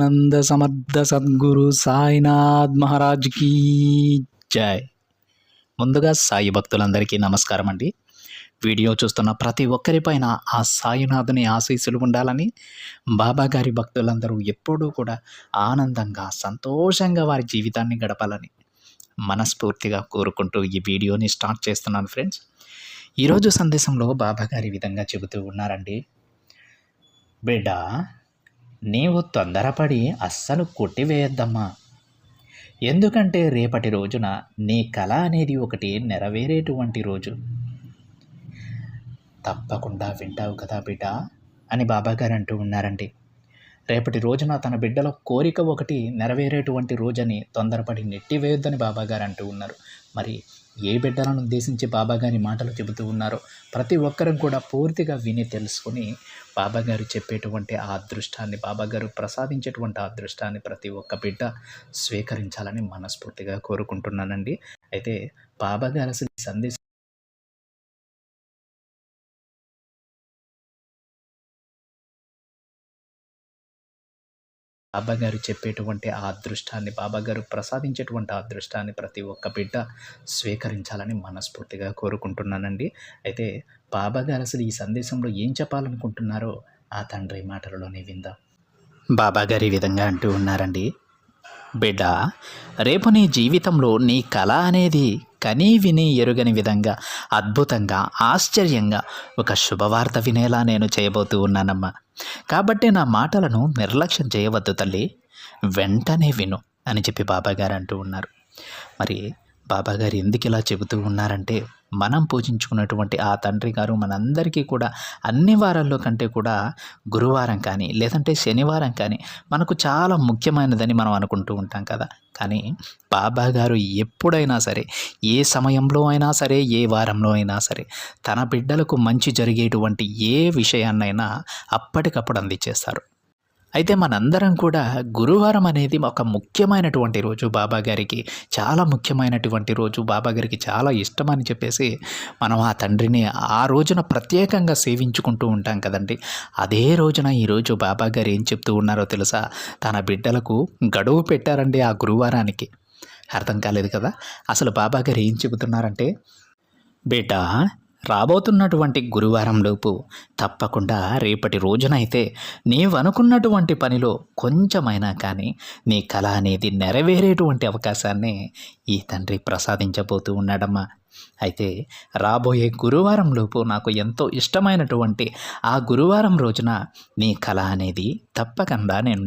సచ్చిదానంద సమర్థ సద్గురు సాయినాథ్ మహారాజ్ కీ జై. ముందుగా సాయి భక్తులందరికీ నమస్కారం అండి. వీడియో చూస్తున్న ప్రతి ఒక్కరిపైన ఆ సాయినాథుని ఆశీస్సులు ఉండాలని, బాబా గారి భక్తులందరూ ఎప్పుడూ కూడా ఆనందంగా సంతోషంగా వారి జీవితాన్ని గడపాలని మనస్ఫూర్తిగా కోరుకుంటూ ఈ వీడియోని స్టార్ట్ చేస్తున్నాను ఫ్రెండ్స్. ఈరోజు సందేశంలో బాబా గారి విధంగా చెబుతూ ఉన్నారండి. బిడ్డ, నీవు తొందరపడి అస్సలు కొట్టివేయద్దమ్మా. ఎందుకంటే రేపటి రోజున నీ కళ అనేది ఒకటి నెరవేరేటువంటి రోజు. తప్పకుండా వింటావు కదా బిడ్డ అని బాబాగారు అంటూ ఉన్నారండి. రేపటి రోజున తన బిడ్డల కోరిక ఒకటి నెరవేరేటువంటి రోజని తొందరపడి నెట్టివేయొద్దని బాబాగారు అంటూ ఉన్నారు. మరి ఏ బిడ్డలను ఉద్దేశించి బాబాగారి మాటలు చెబుతూ ఉన్నారో ప్రతి ఒక్కరం కూడా పూర్తిగా విని తెలుసుకొని బాబాగారు చెప్పేటువంటి ఆ అదృష్టాన్ని, బాబాగారు ప్రసాదించేటువంటి ఆ అదృష్టాన్ని ప్రతి ఒక్క బిడ్డ స్వీకరించాలని మనస్ఫూర్తిగా కోరుకుంటున్నానండి. అయితే బాబాగారు అసలు ఈ సందేశం బాబాగారు చెప్పేటువంటి ఆ అదృష్టాన్ని, బాబాగారు ప్రసాదించేటువంటి ఆ అదృష్టాన్ని ప్రతి ఒక్క బిడ్డ స్వీకరించాలని మనస్ఫూర్తిగా కోరుకుంటున్నానండి. అయితే బాబాగారు అసలు ఈ సందేశంలో ఏం చెప్పాలనుకుంటున్నారో ఆ తండ్రి మాటలలోనే విందాం. బాబాగారు ఈ విధంగా అంటూ ఉన్నారండి. బిడ్డ, రేపు నీ జీవితంలో నీ కళ అనేది కనీ విని ఎరుగని విధంగా అద్భుతంగా, ఆశ్చర్యంగా ఒక శుభవార్త వినేలా నేను చేయబోతూ ఉన్నానమ్మా. కాబట్టి నా మాటలను నిర్లక్ష్యం చేయవద్దు తల్లి, వెంటనే విను అని చెప్పి బాబాగారు అంటూ ఉన్నారు. మరి బాబాగారు ఎందుకు ఇలా చెబుతూ ఉన్నారంటే, మనం పూజించుకున్నటువంటి ఆ తండ్రి గారు మనందరికీ కూడా అన్ని వారాల్లో కంటే కూడా గురువారం కానీ లేదంటే శనివారం కానీ మనకు చాలా ముఖ్యమైనదని మనం అనుకుంటూ ఉంటాం కదా. కానీ బాబాగారు ఎప్పుడైనా సరే, ఏ సమయంలో అయినా సరే, ఏ వారంలో అయినా సరే తన బిడ్డలకు మంచి జరిగేటువంటి ఏ విషయాన్నైనా అప్పటికప్పుడు అందించేస్తారు. అయితే మనందరం కూడా గురువారం అనేది ఒక ముఖ్యమైనటువంటి రోజు, బాబాగారికి చాలా ముఖ్యమైనటువంటి రోజు, బాబాగారికి చాలా ఇష్టమని చెప్పేసి మనం ఆ తండ్రిని ఆ రోజున ప్రత్యేకంగా సేవించుకుంటూ ఉంటాం కదండి. అదే రోజున ఈరోజు బాబాగారు ఏం చెప్తూ ఉన్నారో తెలుసా? తన బిడ్డలకు గడువు పెట్టారండి ఆ గురువారానికి. అర్థం కాలేదు కదా? అసలు బాబాగారు ఏం చెబుతున్నారంటే, బిడ్డ, రాబోతున్నటువంటి గురువారంలోపు తప్పకుండా రేపటి రోజునైతే నీవనుకున్నటువంటి పనిలో కొంచెమైనా కానీ నీ కళ అనేది నెరవేరేటువంటి అవకాశాన్ని ఈ తండ్రి ప్రసాదించబోతూ ఉన్నాడమ్మా. అయితే రాబోయే గురువారంలోపు నాకు ఎంతో ఇష్టమైనటువంటి ఆ గురువారం రోజున నీ కళ అనేది తప్పకుండా నేను